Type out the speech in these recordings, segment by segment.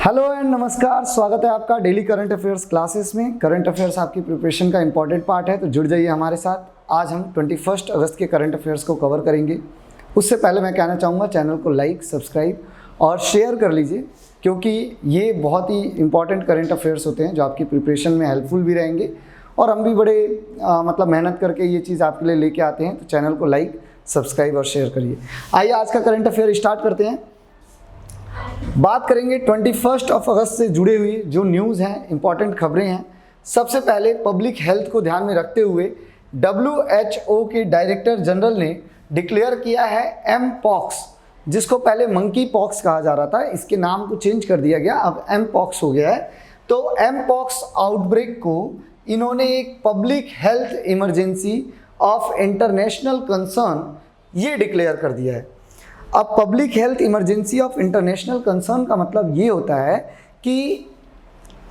Hello and नमस्कार, स्वागत है आपका डेली करंट अफेयर्स क्लासेस में। करंट अफेयर्स आपकी प्रिपरेशन का इंपॉर्टेंट पार्ट है, तो जुड़ जाइए हमारे साथ। आज हम 21 अगस्त के करंट अफेयर्स को कवर करेंगे। उससे पहले मैं कहना चाहूँगा चैनल को लाइक, सब्सक्राइब और शेयर कर लीजिए, क्योंकि ये बहुत ही इंपॉर्टेंट करंट अफेयर्स होते हैं जो आपकी प्रिपरेशन में हेल्पफुल भी रहेंगे। और हम भी बड़े मेहनत करके ये चीज़ आपके लिए लेके आते हैं, तो चैनल को लाइक, सब्सक्राइब और शेयर करिए। आइए आज का करंट अफेयर स्टार्ट करते हैं। बात करेंगे 21 अगस्त से जुड़े हुई जो न्यूज़ हैं, इंपॉर्टेंट खबरें हैं। सबसे पहले पब्लिक हेल्थ को ध्यान में रखते हुए WHO के डायरेक्टर जनरल ने डिक्लेयर किया है एम पॉक्स, जिसको पहले मंकी पॉक्स कहा जा रहा था, इसके नाम को चेंज कर दिया गया, अब एम पॉक्स हो गया है। तो एम पॉक्स आउटब्रेक को इन्होंने एक public health emergency of international concern ये डिक्लेयर कर दिया है। अब public health emergency of international concern का मतलब ये होता है कि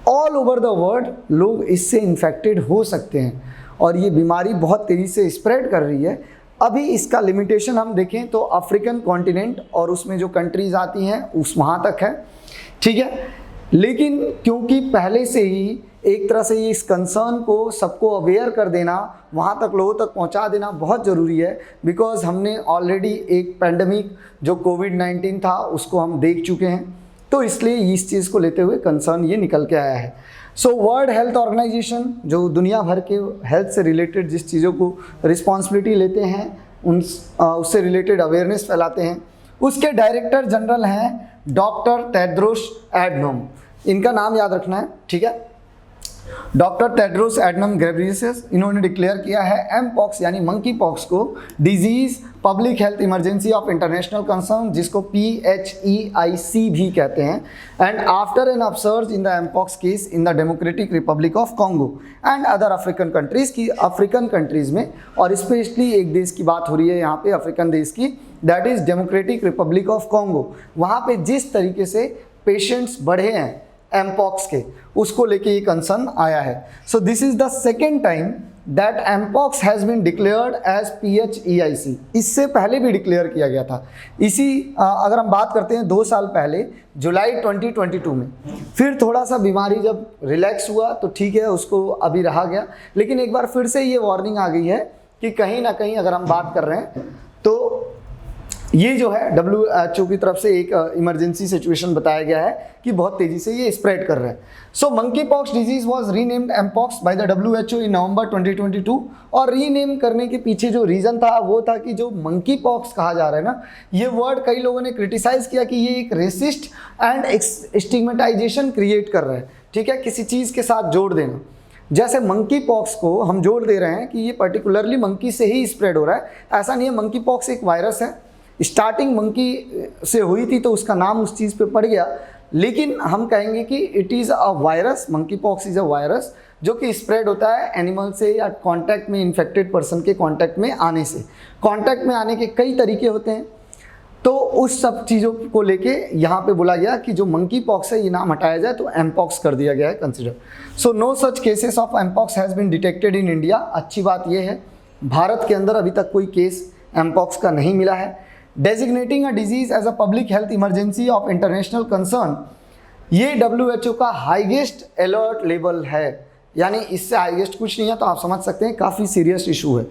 ऑल ओवर द वर्ल्ड लोग इससे इन्फेक्टेड हो सकते हैं और ये बीमारी बहुत तेज़ी से स्प्रेड कर रही है। अभी इसका लिमिटेशन हम देखें तो अफ्रीकन कॉन्टिनेंट और उसमें जो कंट्रीज़ आती हैं उस वहाँ तक है, ठीक है। लेकिन क्योंकि पहले से ही एक तरह से ये इस कंसर्न को सबको अवेयर कर देना, वहाँ तक लोगों तक पहुँचा देना बहुत ज़रूरी है, बिकॉज हमने ऑलरेडी एक पैंडमिक जो कोविड-19 था उसको हम देख चुके हैं। तो इसलिए इस चीज़ को लेते हुए कंसर्न ये निकल के आया है। सो वर्ल्ड हेल्थ ऑर्गेनाइजेशन जो दुनिया भर के हेल्थ से रिलेटेड जिस चीज़ों को रिस्पॉन्सिबिलिटी लेते हैं उससे रिलेटेड अवेयरनेस फैलाते हैं, उसके डायरेक्टर जनरल हैं डॉक्टर टेड्रोस एडनोम। इनका नाम याद रखना है, ठीक है। डॉक्टर टेड्रोस एडनम घेब्रेयेसस इन्होंने डिक्लेयर किया है एम पॉक्स यानी मंकी पॉक्स को disease public health emergency of international concern, जिसको PHEIC भी कहते हैं। And after an upsurge in the mpox case in the Democratic Republic of Congo and other African countries की, African countries में, और specially एक देश की बात हो रही है यहाँ पे, अफ्रीकन देश की, that is democratic Republic of Congo. वहाँ पे जिस तरीके से पेशेंट्स बढ़े हैं एमपॉक्स के, उसको लेके ये कंसर्न आया है। So this is the second time that mpox has been declared as PHEIC। इससे पहले भी डिक्लेयर किया गया था। अगर हम बात करते हैं 2 साल पहले जुलाई 2022 में, फिर थोड़ा सा बीमारी जब रिलैक्स हुआ तो ठीक है, उसको अभी रहा गया। लेकिन एक बार फिर से ये वार्निंग आ गई है कि कहीं ना कहीं अगर हम बात कर रहे हैं तो ये जो है WHO की तरफ से एक इमरजेंसी सिचुएशन बताया गया है कि बहुत तेज़ी से ये स्प्रेड कर रहा है। So monkey pox disease was renamed mpox by the WHO in November 2022। और रीनेम करने के पीछे जो रीज़न था वो था कि जो मंकी पॉक्स कहा जा रहा है ना, ये वर्ड कई लोगों ने क्रिटिसाइज़ किया कि ये एक रेसिस्ट एंड स्टिग्मेटाइजेशन क्रिएट कर रहा है, ठीक है, किसी चीज़ के साथ जोड़ देना। जैसे मंकी पॉक्स को हम जोड़ दे रहे हैं कि ये पर्टिकुलरली मंकी से ही स्प्रेड हो रहा है, ऐसा नहीं है। मंकी पॉक्स एक वायरस है, स्टार्टिंग मंकी से हुई थी तो उसका नाम उस चीज़ पे पड़ गया, लेकिन हम कहेंगे कि it is a virus. Monkey pox is a virus जो कि स्प्रेड होता है एनिमल से या कांटेक्ट में, इन्फेक्टेड पर्सन के कांटेक्ट में आने से। कांटेक्ट में आने के कई तरीके होते हैं, तो उस सब चीज़ों को लेके यहाँ पे बोला गया कि जो मंकी पॉक्स है ये नाम हटाया जाए, तो एमपॉक्स कर दिया गया है consider. So no such cases of mpox has been detected in India. अच्छी बात यह है भारत के अंदर अभी तक कोई केस एमपॉक्स का नहीं मिला है। Designating a disease as a public health emergency of international concern, ये WHO का हाईएस्ट अलर्ट लेवल है, यानी इससे हाईएस्ट कुछ नहीं है, तो आप समझ सकते हैं काफ़ी सीरियस इशू है।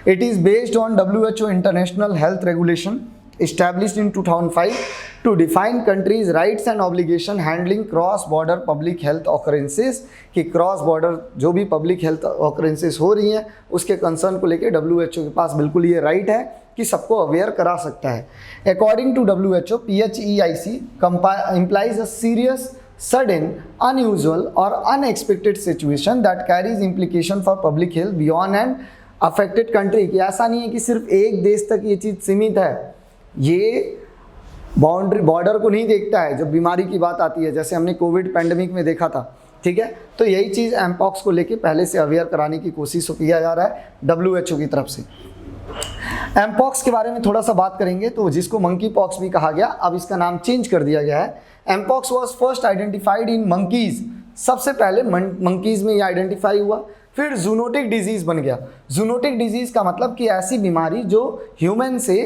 It is based on WHO international health regulation established in 2005 to define countries' rights and obligation handling cross border public health occurrences, कि क्रॉस बॉर्डर जो भी पब्लिक हेल्थ ऑकरेंसेस हो रही हैं उसके कंसर्न को लेके WHO के पास बिल्कुल ये राइट है कि सबको अवेयर करा सकता है। According to WHO, PHEIC implies a serious, sudden, unusual or unexpected situation that carries implication for public health beyond an affected country। कि ऐसा नहीं है कि सिर्फ एक देश तक ये चीज़ सीमित है, ये बॉर्डर को नहीं देखता है जब बीमारी की बात आती है, जैसे हमने कोविड पैंडमिक में देखा था, ठीक है। तो यही चीज़ एमपॉक्स को लेके पहले से अवेयर कराने की कोशिश किया जा रहा है WHO की तरफ से। एमपॉक्स के बारे में थोड़ा सा बात करेंगे, तो जिसको मंकी पॉक्स भी कहा गया, अब इसका नाम चेंज कर दिया गया है। Mpox was first identified in monkeys, सबसे पहले मंकीज़ में ये आइडेंटिफाई हुआ, फिर जूनोटिक डिजीज़ बन गया। जूनोटिक डिजीज़ का मतलब कि ऐसी बीमारी जो ह्यूमन से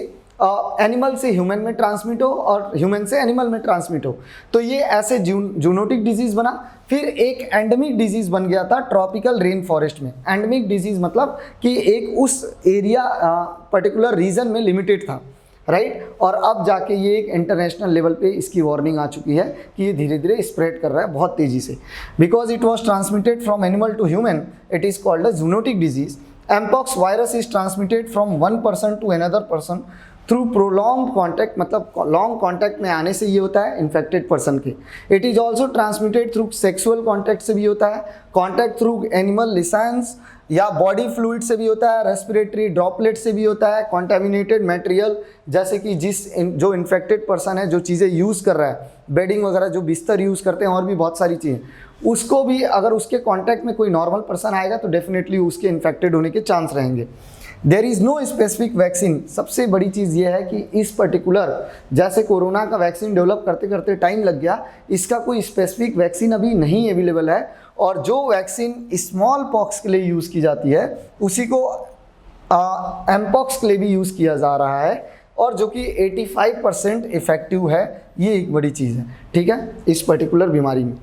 एनिमल से ह्यूमन में ट्रांसमिट हो और ह्यूमन से एनिमल में ट्रांसमिट हो, तो ये ऐसे जूनोटिक डिजीज बना। फिर एक एंडेमिक डिजीज बन गया था ट्रॉपिकल रेन फॉरेस्ट में। एंडेमिक डिजीज मतलब कि एक उस एरिया पर्टिकुलर रीजन में लिमिटेड था, राइट। और अब जाके ये एक इंटरनेशनल लेवल पे इसकी वार्निंग आ चुकी है कि ये धीरे धीरे स्प्रेड कर रहा है बहुत तेजी से। Because it was transmitted from animal to human, it is called a zoonotic disease. Mpox virus is transmitted from one person to another person through prolong contact, मतलब लॉन्ग कॉन्टैक्ट में आने से ये होता है इन्फेक्टेड पर्सन के। It is also transmitted through sexual contact से भी होता है, कॉन्टैक्ट थ्रू एनिमल लिसेंस या बॉडी फ्लूइड से भी होता है, रेस्पिरेटरी ड्रॉपलेट से भी होता है, कॉन्टेमिनेटेड मटेरियल जैसे कि जो इन्फेक्टेड पर्सन है जो चीज़ें यूज़ कर रहा है, बेडिंग वगैरह जो बिस्तर यूज़ करते हैं और भी बहुत सारी चीज़ें, उसको भी अगर उसके कॉन्टैक्ट में कोई नॉर्मल पर्सन आएगा तो डेफिनेटली उसके इन्फेक्टेड होने के चांस रहेंगे। There is no specific vaccine. सबसे बड़ी चीज़ ये है कि इस पर्टिकुलर जैसे कोरोना का वैक्सीन डेवलप करते करते टाइम लग गया, इसका कोई स्पेसिफिक वैक्सीन अभी नहीं अवेलेबल है। और जो वैक्सीन स्मॉल पॉक्स के लिए यूज़ की जाती है उसी को एमपॉक्स के लिए भी यूज़ किया जा रहा है, और जो कि 85% इफेक्टिव है। ये एक बड़ी चीज़ है, ठीक है, इस पर्टिकुलर बीमारी में।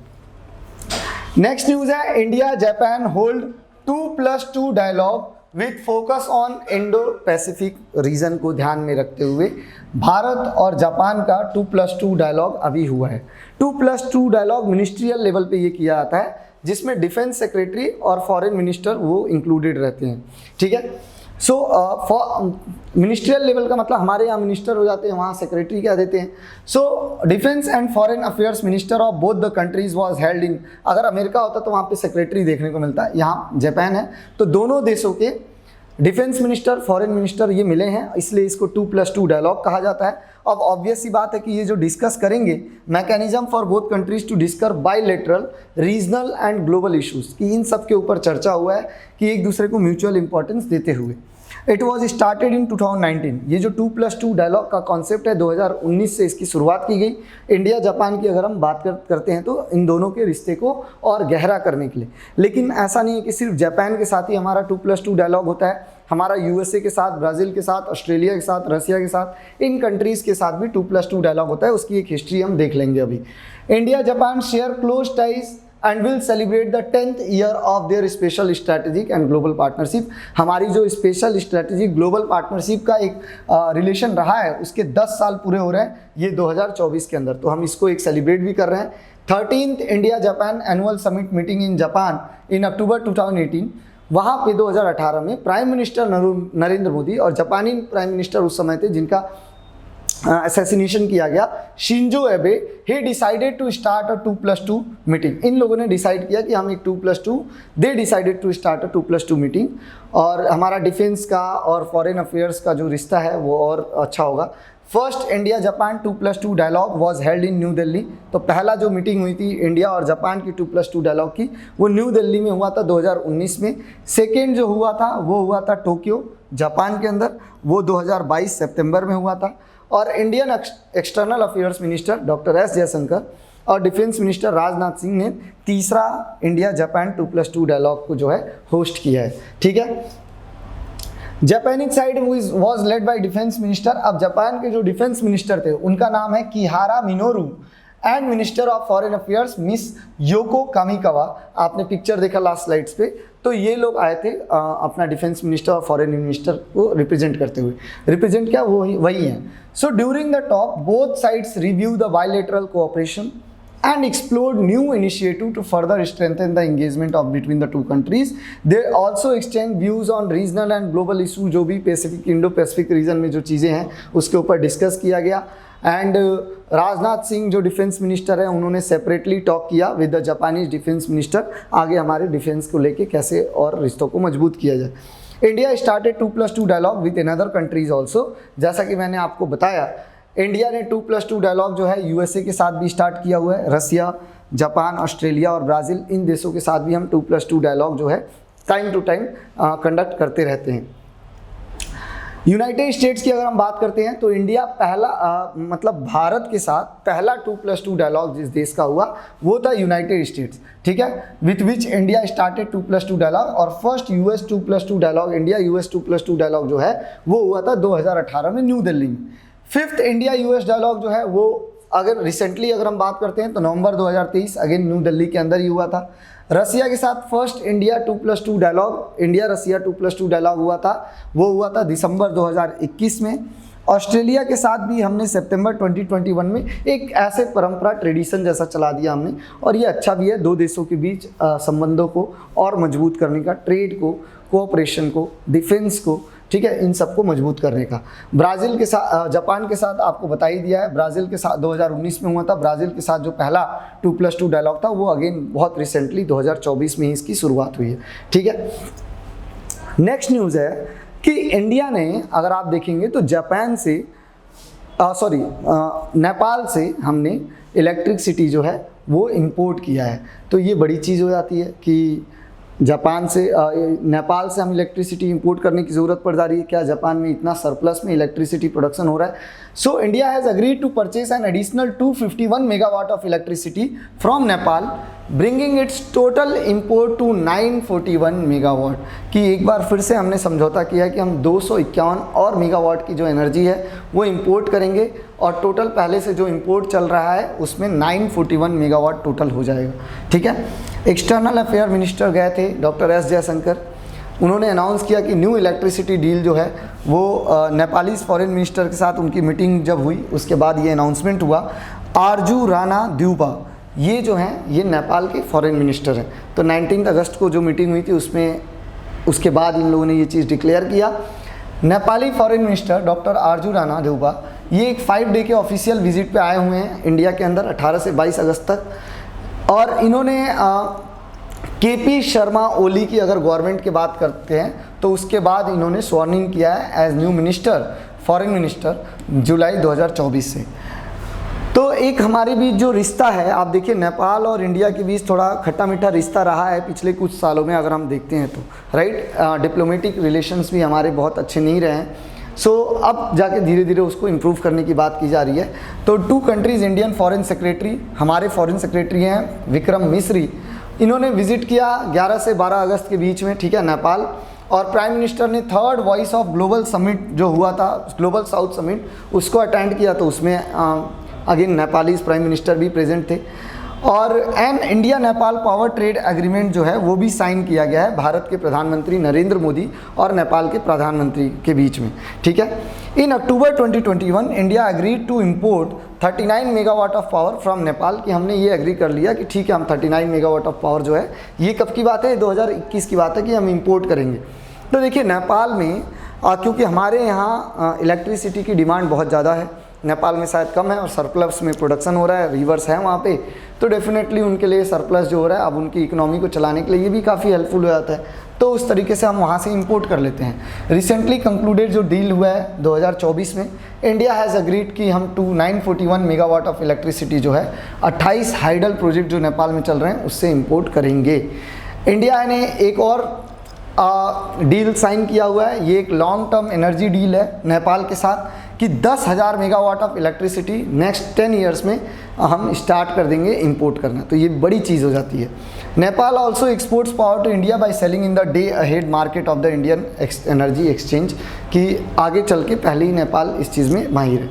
नेक्स्ट न्यूज़ है, India Japan hold 2+2 dialogue with focus on Indo Pacific region को ध्यान में रखते हुए भारत और जापान का 2+2 डायलॉग अभी हुआ है। 2+2 डायलॉग मिनिस्ट्रियल लेवल पे ये किया जाता है, जिसमें डिफेंस सेक्रेटरी और फॉरेन मिनिस्टर वो इंक्लूडेड रहते हैं, ठीक है। सो मिनिस्ट्रियल लेवल का मतलब हमारे यहाँ मिनिस्टर हो जाते हैं, वहाँ सेक्रेटरी क्या देते हैं। So defence and foreign affairs minister of both the countries was held in, अगर अमेरिका होता तो वहाँ पे सेक्रेटरी देखने को मिलता है, यहाँ जापान है तो दोनों देशों के डिफेंस मिनिस्टर फॉरेन मिनिस्टर ये मिले हैं, इसलिए इसको 2+2 डायलॉग कहा जाता है। अब ऑब्वियस सी बात है कि ये जो डिस्कस करेंगे mechanism for both countries to discuss bilateral regional and global issues, कि इन सब के ऊपर चर्चा हुआ है कि एक दूसरे को म्यूचुअल इंपॉर्टेंस देते हुए। It was started in 2019। ये जो 2+2 डायलॉग का कॉन्सेप्ट है 2019 से इसकी शुरुआत की गई। इंडिया जापान की अगर हम बात करते हैं तो इन दोनों के रिश्ते को और गहरा करने के लिए। लेकिन ऐसा नहीं है कि सिर्फ जापान के साथ ही हमारा 2+2 डायलॉग होता है, हमारा यूएसए के साथ, ब्राज़ील के साथ, ऑस्ट्रेलिया के साथ, रसिया के साथ, इन कंट्रीज़ के साथ भी 2+2 डायलॉग होता है। उसकी एक हिस्ट्री हम देख लेंगे अभी। India Japan share close ties and will celebrate the 10th year of their special strategic and global partnership. हमारी जो स्पेशल स्ट्रैटेजिक ग्लोबल पार्टनरशिप का एक रिलेशन रहा है उसके 10 साल पूरे हो रहे हैं ये 2024 के अंदर, तो हम इसको एक सेलिब्रेट भी कर रहे हैं। 13th India Japan annual summit meeting in Japan in October 2018, वहाँ पे 2018 में प्राइम मिनिस्टर नरेंद्र मोदी और जापानी प्राइम मिनिस्टर उस समय थे जिनका असैसिनेशन किया गया, Shinzo Abe, he decided to start a 2+2 meeting. इन लोगों ने डिसाइड किया कि हम एक 2+2, they decided to start a 2+2 meeting, और हमारा डिफेंस का और फॉरेन अफेयर्स का जो रिश्ता है वो और अच्छा होगा। First India Japan 2+2 dialogue was held in New Delhi. तो पहला जो मीटिंग हुई थी इंडिया और जापान की 2+2 डायलॉग की वो न्यू दिल्ली में हुआ था 2019 में। सेकेंड जो हुआ था वो हुआ था टोक्यो जापान के अंदर, वो 2022 सितंबर में हुआ था। और Indian external affairs minister doctor S Jaishankar और डिफेंस मिनिस्टर राजनाथ सिंह ने तीसरा इंडिया जापान 2+2 डायलॉग को जो है होस्ट किया है, ठीक है। जापानी side was led by defence minister. अब जापान के जो डिफेंस मिनिस्टर थे उनका नाम है Kihara Minoru, and minister of foreign affairs miss योको Kamikawa. आपने पिक्चर देखा लास्ट स्लाइड्स पे, तो ये लोग आए थे अपना डिफेंस मिनिस्टर और फॉरेन मिनिस्टर को रिप्रेजेंट करते हुए। रिप्रेजेंट क्या वही हैं। So during the talk both sides review the bilateral cooperation and explored new initiative to further strengthen the engagement of between the two countries. They also exchange views on regional and global issue, जो भी Pacific Indo Pacific reason में जो चीज़ें हैं उसके ऊपर discuss किया गया। एंड राजनाथ सिंह जो डिफेंस मिनिस्टर हैं उन्होंने सेपरेटली टॉक किया with the Japanese defence minister, आगे हमारे डिफेंस को लेके कैसे और रिश्तों को मजबूत किया जाए। India started 2+2 dialogue with another countries also. जैसा कि मैंने आपको बताया इंडिया ने 2+2 डायलॉग जो है यूएसए के साथ भी स्टार्ट किया हुआ है, रसिया, जापान, ऑस्ट्रेलिया और ब्राज़ील, इन देशों के साथ भी हम 2+2 डायलॉग जो है टाइम टू टाइम कंडक्ट करते रहते हैं। यूनाइटेड स्टेट्स की अगर हम बात करते हैं तो इंडिया पहला मतलब भारत के साथ पहला 2+2 डायलॉग जिस देश का हुआ वो था यूनाइटेड स्टेट्स, ठीक है, with which India started 2+2 dialogue. और first US 2+2 dialogue, India US 2+2 dialogue जो है वो हुआ था 2018 में न्यू दिल्ली में। फिफ्थ इंडिया यूएस डायलॉग जो है वो अगर रिसेंटली अगर हम बात करते हैं तो नवंबर 2023 अगेन न्यू दिल्ली के अंदर ही हुआ था। रसिया के साथ first India 2+2 dialogue, India Russia 2+2 dialogue हुआ था, वो हुआ था दिसंबर 2021 में। ऑस्ट्रेलिया के साथ भी हमने सितंबर 2021 में एक ऐसे परंपरा ट्रेडिशन जैसा चला दिया हमने, और ये अच्छा भी है दो देशों के बीच संबंधों को और मजबूत करने का, ट्रेड को, कोऑपरेशन को, डिफेंस को, ठीक है, इन सबको मजबूत करने का। ब्राज़ील के साथ, जापान के साथ आपको बता ही दिया है, ब्राज़ील के साथ 2019 में हुआ था। ब्राज़ील के साथ जो पहला 2+2 डायलॉग था वो अगेन बहुत रिसेंटली 2024 में ही इसकी शुरुआत हुई है, ठीक है। नेक्स्ट न्यूज़ है कि इंडिया ने अगर आप देखेंगे तो जापान से नेपाल से हमने इलेक्ट्रिसिटी जो है वो इंपोर्ट किया है। तो ये बड़ी चीज़ हो जाती है कि जापान से नेपाल से हम इलेक्ट्रिसिटी इंपोर्ट करने की ज़रूरत पड़ जा रही है। क्या जापान में इतना सरप्लस में इलेक्ट्रिसिटी प्रोडक्शन हो रहा है? So India has agreed to purchase an additional 251 megawatt of electricity from Nepal, bringing its total import to 941 megawatt. कि एक बार फिर से हमने समझौता किया कि हम 251 और मेगावाट की जो एनर्जी है वो इंपोर्ट करेंगे, और टोटल पहले से जो इंपोर्ट चल रहा है उसमें 941 मेगावाट टोटल हो जाएगा, ठीक है। एक्सटर्नल अफेयर मिनिस्टर गए थे डॉक्टर एस जयशंकर, उन्होंने अनाउंस किया कि न्यू इलेक्ट्रिसिटी डील जो है वो नेपालीज फॉरेन मिनिस्टर के साथ उनकी मीटिंग जब हुई उसके बाद ये अनाउंसमेंट हुआ। आरजू राणा द्यूबा ये जो हैं ये नेपाल के फॉरेन मिनिस्टर हैं। तो 19 अगस्त को जो मीटिंग हुई थी उसमें उसके बाद इन लोगों ने ये चीज़ डिक्लेयर किया। नेपाली फॉरेन मिनिस्टर डॉक्टर आरजू राणा द्यूबा ये एक 5 डे के ऑफिशियल विजिट पे आए हुए हैं इंडिया के अंदर 18 से 22 अगस्त तक, और इन्होंने केपी शर्मा ओली की अगर गवर्नमेंट की बात करते हैं तो उसके बाद इन्होंने स्वर्निंग किया है as new minister, foreign minister, जुलाई 2024 से। तो एक हमारे बीच जो रिश्ता है, आप देखिए नेपाल और इंडिया के बीच थोड़ा खट्टा मीठा रिश्ता रहा है पिछले कुछ सालों में अगर हम देखते हैं तो, राइट। डिप्लोमेटिक रिलेशंस भी हमारे बहुत अच्छे नहीं रहे हैं। सो अब जाके धीरे धीरे उसको इम्प्रूव करने की बात की जा रही है। तो 2 कंट्रीज़ इंडियन फॉरेन सेक्रेटरी, हमारे फॉरेन सेक्रेटरी हैं विक्रम मिश्री, इन्होंने विजिट किया 11 से 12 अगस्त के बीच में, ठीक है, नेपाल। और प्राइम मिनिस्टर ने 3rd voice of global summit जो हुआ था, ग्लोबल साउथ समिट, उसको अटेंड किया। तो उसमें अगेन नेपालीज प्राइम मिनिस्टर भी प्रेजेंट थे। और an India Nepal power trade agreement जो है वो भी साइन किया गया है भारत के प्रधानमंत्री नरेंद्र मोदी और नेपाल के प्रधानमंत्री के बीच में, ठीक है। In October 2021 India agreed to import 39 megawatt of power from Nepal. कि हमने ये एग्री कर लिया कि ठीक है हम 39 मेगावाट ऑफ पावर जो है, ये कब की बात है, 2021 की बात है कि हम इम्पोर्ट करेंगे। तो देखिए नेपाल में क्योंकि हमारे यहाँ इलेक्ट्रिसिटी की डिमांड बहुत ज़्यादा है, नेपाल में शायद कम है और सरप्लस में प्रोडक्शन हो रहा है, रिवर्स है वहाँ पे, तो डेफिनेटली उनके लिए सरप्लस जो हो रहा है अब उनकी इकोनॉमी को चलाने के लिए ये भी काफ़ी हेल्पफुल हो जाता है। तो उस तरीके से हम वहाँ से इंपोर्ट कर लेते हैं। रिसेंटली कंक्लूडेड जो डील हुआ है 2024 में, इंडिया हैज़ अग्रीड कि हम 941 मेगावाट ऑफ इलेक्ट्रिसिटी जो है 28 हाइडल प्रोजेक्ट जो नेपाल में चल रहे हैं उससे इंपोर्ट करेंगे। इंडिया ने एक और डील साइन किया हुआ है, ये एक लॉन्ग टर्म एनर्जी डील है नेपाल के साथ कि 10,000 megawatt of electricity next 10 years में हम स्टार्ट कर देंगे इंपोर्ट करना। तो ये बड़ी चीज़ हो जाती है। Nepal also exports power to India by selling in the day ahead market of the Indian energy exchange, कि आगे चल के पहले ही नेपाल इस चीज़ में माहिर है।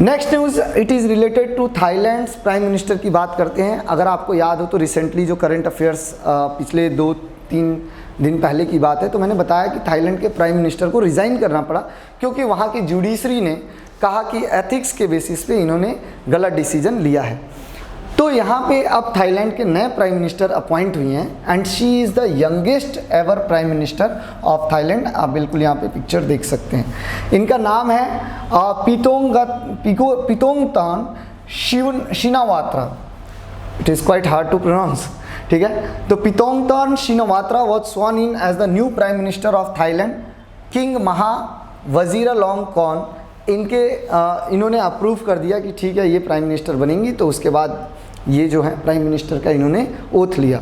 Next news it is related to Thailand prime minister की बात करते हैं। अगर आपको याद हो तो रिसेंटली जो करंट अफेयर्स पिछले 2-3 दिन पहले की बात है, तो मैंने बताया कि थाईलैंड के प्राइम मिनिस्टर को रिज़ाइन करना पड़ा क्योंकि वहाँ की जुडिशरी ने कहा कि एथिक्स के बेसिस पे इन्होंने गलत डिसीजन लिया है। तो यहाँ पे अब थाईलैंड के नए प्राइम मिनिस्टर अपॉइंट हुई हैं and she is the youngest ever prime minister of Thailand. आप बिल्कुल यहाँ पे पिक्चर देख सकते हैं। इनका नाम है Paetongtarn Shinawatra. It is quite hard to pronounce, ठीक है। तो Paetongtarn Shinawatra was sworn in as the new prime minister of Thailand. King Maha Vajiralongkorn इन्होंने अप्रूव कर दिया कि ठीक है ये प्राइम मिनिस्टर बनेंगी। तो उसके बाद ये जो है प्राइम मिनिस्टर का इन्होंने ओथ लिया।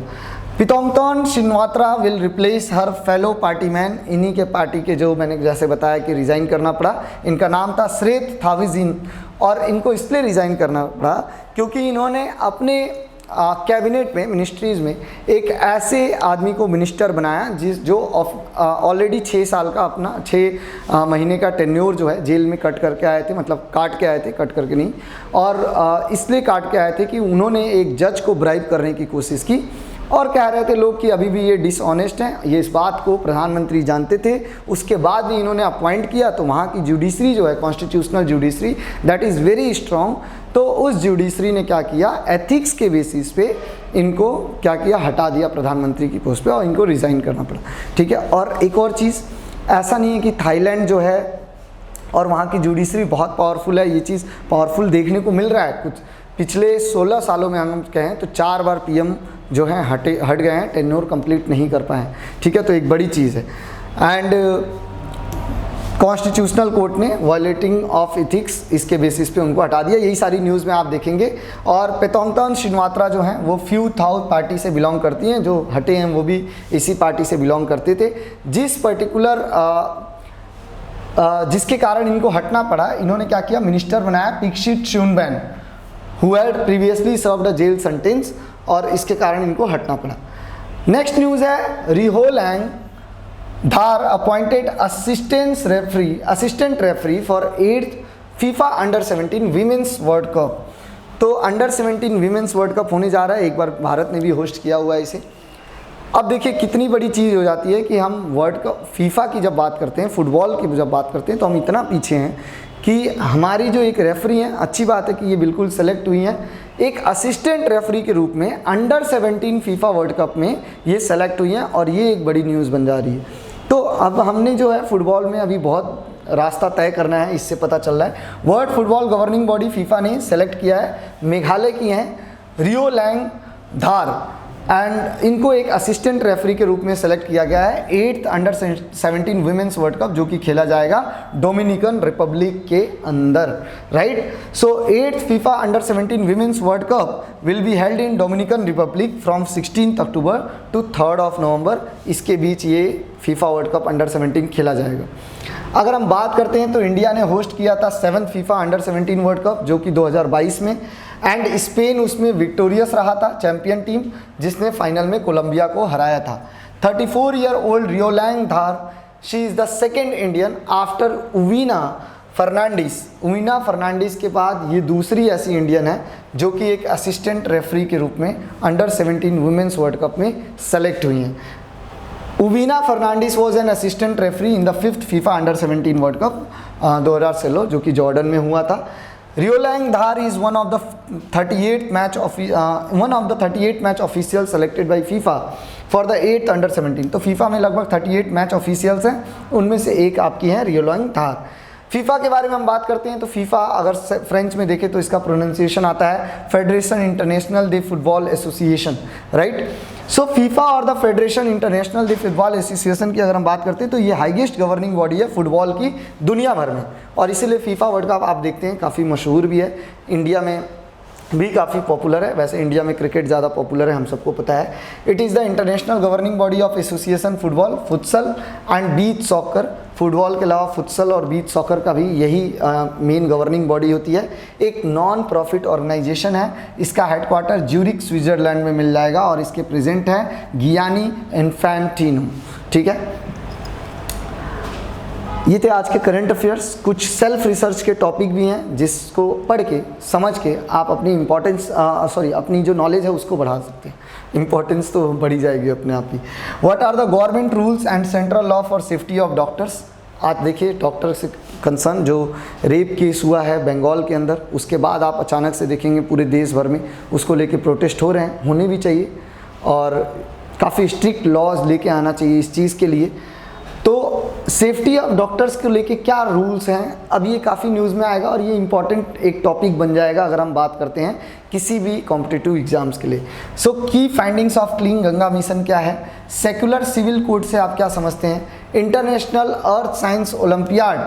Paetongtarn Shinawatra will replace her fellow party man, इन्हीं के पार्टी के जो मैंने जैसे बताया कि रिज़ाइन करना पड़ा। इनका नाम था श्रेत थाविजिन, और इनको इसलिए रिज़ाइन करना पड़ा क्योंकि इन्होंने अपने कैबिनेट में, मिनिस्ट्रीज़ में एक ऐसे आदमी को मिनिस्टर बनाया जो ऑलरेडी 6 साल का अपना 6 महीने का टेन्योर जो है जेल में कट करके आए थे, मतलब काट के आए थे, कट करके नहीं, और इसलिए काट के आए थे कि उन्होंने एक जज को ब्राइब करने की कोशिश की, और कह रहे थे लोग कि अभी भी ये डिसऑनेस्ट हैं। ये इस बात को प्रधानमंत्री जानते थे। उसके बाद भी इन्होंने अपॉइंट किया तो वहाँ की जुडिशरी जो है, constitutional judiciary, that is very strong. तो उस जुडिशरी ने क्या किया, एथिक्स के बेसिस पे इनको क्या किया, हटा दिया प्रधानमंत्री की पोस्ट पे, और इनको रिज़ाइन करना पड़ा। ठीक है। और एक और चीज़, ऐसा नहीं है कि थाईलैंड जो है और वहाँ की जुडिशरी बहुत पावरफुल है, ये चीज़ पावरफुल देखने को मिल रहा है। कुछ पिछले 16 सालों में हम कहें तो 4 बार पीएम जो हैं हट गए हैं, टेन्योर कंप्लीट नहीं कर पाए हैं। ठीक है, तो एक बड़ी चीज़ है। एंड कॉन्स्टिट्यूशनल कोर्ट ने वायलेटिंग ऑफ एथिक्स, इसके बेसिस पे उनको हटा दिया। यही सारी न्यूज़ में आप देखेंगे। और पितोंगतोन शिनवात्रा जो हैं वो फ्यू थाउ पार्टी से बिलोंग करती हैं, जो हटे हैं वो भी इसी पार्टी से बिलोंग करते थे। जिस पर्टिकुलर जिसके कारण इनको हटना पड़ा, इन्होंने क्या किया, मिनिस्टर बनाया Pichit Chuenban, who had previously served a jail sentence, और इसके कारण इनको हटना पड़ा। नेक्स्ट न्यूज़ है, Riiohlang Dhar appointed assistant referee for 8th FIFA under 17 women's world cup. तो अंडर 17 वीमेंस वर्ल्ड कप होने जा रहा है, एक बार भारत ने भी होस्ट किया हुआ है इसे। अब देखिए कितनी बड़ी चीज़ हो जाती है कि हम वर्ल्ड कप, फीफा की जब बात करते हैं, फुटबॉल की जब बात करते हैं, तो हम इतना पीछे हैं कि हमारी जो एक रेफरी हैं, अच्छी बात है कि ये बिल्कुल सेलेक्ट हुई हैं, एक असिस्टेंट रेफरी के रूप में अंडर 17 फीफा वर्ल्ड कप में ये सेलेक्ट हुई हैं, और ये एक बड़ी न्यूज़ बन जा रही है। तो अब हमने जो है फुटबॉल में अभी बहुत रास्ता तय करना है, इससे पता चल रहा है। World football governing body FIFA ने सेलेक्ट किया है, मेघालय की हैं रियोलैंग धार, एंड इनको एक असिस्टेंट रेफरी के रूप में सेलेक्ट किया गया है 8th under 17 women's world cup, जो कि खेला जाएगा डोमिनिकन रिपब्लिक के अंदर, right. So 8th FIFA under 17 women's world cup will be held in Dominican Republic from 16 October to 3 November. इसके बीच ये फीफा वर्ल्ड कप अंडर 17 खेला जाएगा। अगर हम बात करते हैं तो इंडिया ने होस्ट किया था 7th FIFA under 17 world cup, जो कि 2022 में, एंड स्पेन उसमें विक्टोरियस रहा था, चैंपियन टीम, जिसने फाइनल में कोलंबिया को हराया था। 34 year old Riiohlang Dhar, she is the second Indian after Uvena Fernandes. Uvena Fernandes के बाद ये दूसरी ऐसी इंडियन है जो कि एक असिस्टेंट रेफरी के रूप में अंडर 17 वुमेन्स वर्ल्ड कप में सेलेक्ट हुई हैं। Uvena Fernandes was an assistant referee in the 5th FIFA under 17 world cup 2016, जो कि जॉर्डन में हुआ था। Riiohlang Dhar is one of the 38 match official selected by FIFA for the 8th under 17। तो फीफा में लगभग 38 मैच ऑफिशियल्स हैं, उनमें से एक आपकी हैं रियोलैंग धार। फीफा के बारे में हम बात करते हैं तो फीफा अगर फ्रेंच में देखें तो इसका प्रोनाउंसिएशन आता है फेडरेशन इंटरनेशनल दे फुटबॉल एसोसिएशन, राइट। सो फीफा और the federation international they football association की अगर हम बात करते हैं तो ये हाईएस्ट गवर्निंग बॉडी है फुटबॉल की दुनिया भर में, और इसीलिए फीफा वर्ल्ड कप आप देखते हैं काफ़ी मशहूर भी है, इंडिया में भी काफ़ी पॉपुलर है। वैसे इंडिया में क्रिकेट ज़्यादा पॉपुलर है, हम सबको पता है। It is the international governing body of association football, futsal and beach soccer. Football के अलावा फुटसल और बीच सॉकर का भी यही मेन गवर्निंग बॉडी होती है। एक नॉन प्रॉफिट ऑर्गेनाइजेशन है, इसका हेडक्वार्टर ज्यूरिक स्विट्जरलैंड में मिल जाएगा, और इसके प्रेसिडेंट हैं गियानी इन्फैंटिनो, ठीक है। ये थे आज के करंट अफेयर्स। कुछ सेल्फ रिसर्च के टॉपिक भी हैं जिसको पढ़ के समझ के आप अपनी अपनी जो नॉलेज है उसको बढ़ा सकते हैं। इंपॉर्टेंस तो बढ़ी जाएगी अपने आप ही। What are the government rules and central law for safety of doctors. आज देखिए डॉक्टर से कंसर्न जो रेप केस हुआ है बंगाल के अंदर, उसके बाद आप अचानक से देखेंगे पूरे देश भर में उसको लेके प्रोटेस्ट हो रहे हैं, होने भी चाहिए, और काफ़ी स्ट्रिक्ट लॉज लेके आना चाहिए इस चीज़ के लिए। तो सेफ्टी ऑफ डॉक्टर्स को लेके क्या रूल्स हैं, अब ये काफ़ी न्यूज़ में आएगा और ये इंपॉर्टेंट एक टॉपिक बन जाएगा अगर हम बात करते हैं किसी भी कॉम्पिटिटिव एग्जाम्स के लिए। सो की findings of clean Ganga mission क्या है, सेक्युलर सिविल कोड से आप क्या समझते हैं, इंटरनेशनल अर्थ साइंस ओलंपियाड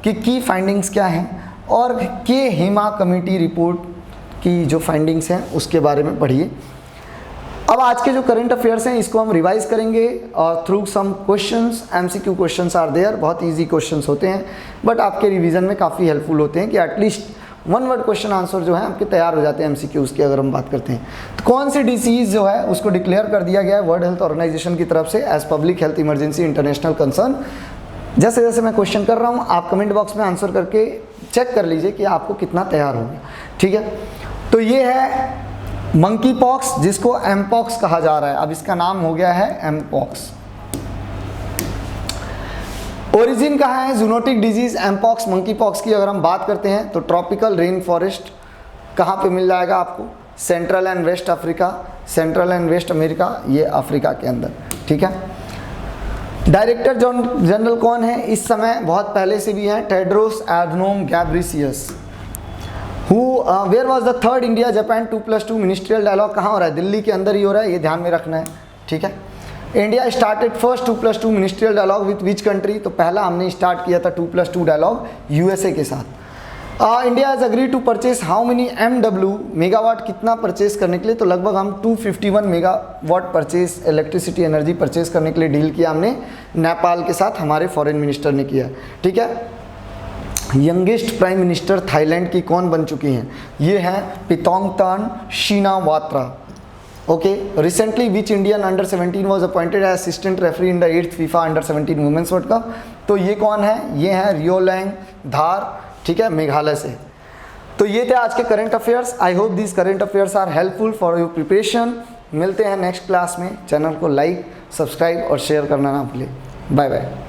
की फाइंडिंग्स क्या हैं, और के हेमा कमेटी रिपोर्ट की जो फाइंडिंग्स हैं उसके बारे में पढ़िए। अब आज के जो करंट अफेयर्स हैं इसको हम रिवाइज करेंगे और through some questions, MCQ questions are there, बहुत इजी क्वेश्चंस होते हैं बट आपके रिवीजन में काफ़ी हेल्पफुल होते हैं कि at least one word question answer जो है आपके तैयार हो जाते हैं एमसीक्यूज़ की। अगर हम बात करते हैं तो कौन सी डिसीज़ जो है उसको डिक्लेयर कर दिया गया है वर्ल्ड हेल्थ ऑर्गेनाइजेशन की तरफ से as public health emergency international concern. जैसे जैसे मैं क्वेश्चन कर रहा हूँ आप कमेंट बॉक्स में आंसर करके चेक कर लीजिए कि आपको कितना तैयार हो गया, ठीक है। तो ये है मंकी पॉक्स जिसको एमपॉक्स कहा जा रहा है, अब इसका नाम हो गया है एमपॉक्स। ओरिजिन कहाँ है zoonotic disease mpox monkey pox की? अगर हम बात करते हैं तो ट्रॉपिकल रेन फॉरेस्ट कहाँ पे मिल जाएगा आपको? Central and west Africa, central and west America, ये अफ्रीका के अंदर, ठीक है। डायरेक्टर जनरल कौन है इस समय? बहुत पहले से भी हैं, Tedros Adhanom Ghebreyesus. Where was the third India Japan 2+2 ministerial dialogue? कहाँ हो रहा है? दिल्ली के अंदर ही हो रहा है, ये ध्यान में रखना है, ठीक है। India started first 2+2 ministerial dialogue with which country? तो पहला हमने स्टार्ट किया था 2+2 डायलॉग यूएसए के साथ। India has agree to purchase how many MW megawatt? कितना परचेज करने के लिए? तो लगभग हम 251 megawatt purchase electricity energy purchase करने के लिए डील किया हमने नेपाल के साथ, हमारे फॉरेन मिनिस्टर ने किया, ठीक है। यंगेस्ट प्राइम मिनिस्टर थाईलैंड की कौन बन चुकी हैं? ये हैं Paetongtarn Shinawatra. Okay, recently which Indian under 17 was appointed as assistant referee in the 8th FIFA under 17 women's world cup? तो ये कौन है? ये हैं रियोलैंग धार, ठीक है, मेघालय से। तो ये थे आज के current affairs. I hope this current affairs are helpful for your preparation. मिलते हैं नेक्स्ट क्लास में। चैनल को लाइक, सब्सक्राइब और शेयर करना ना भूलें। Bye bye.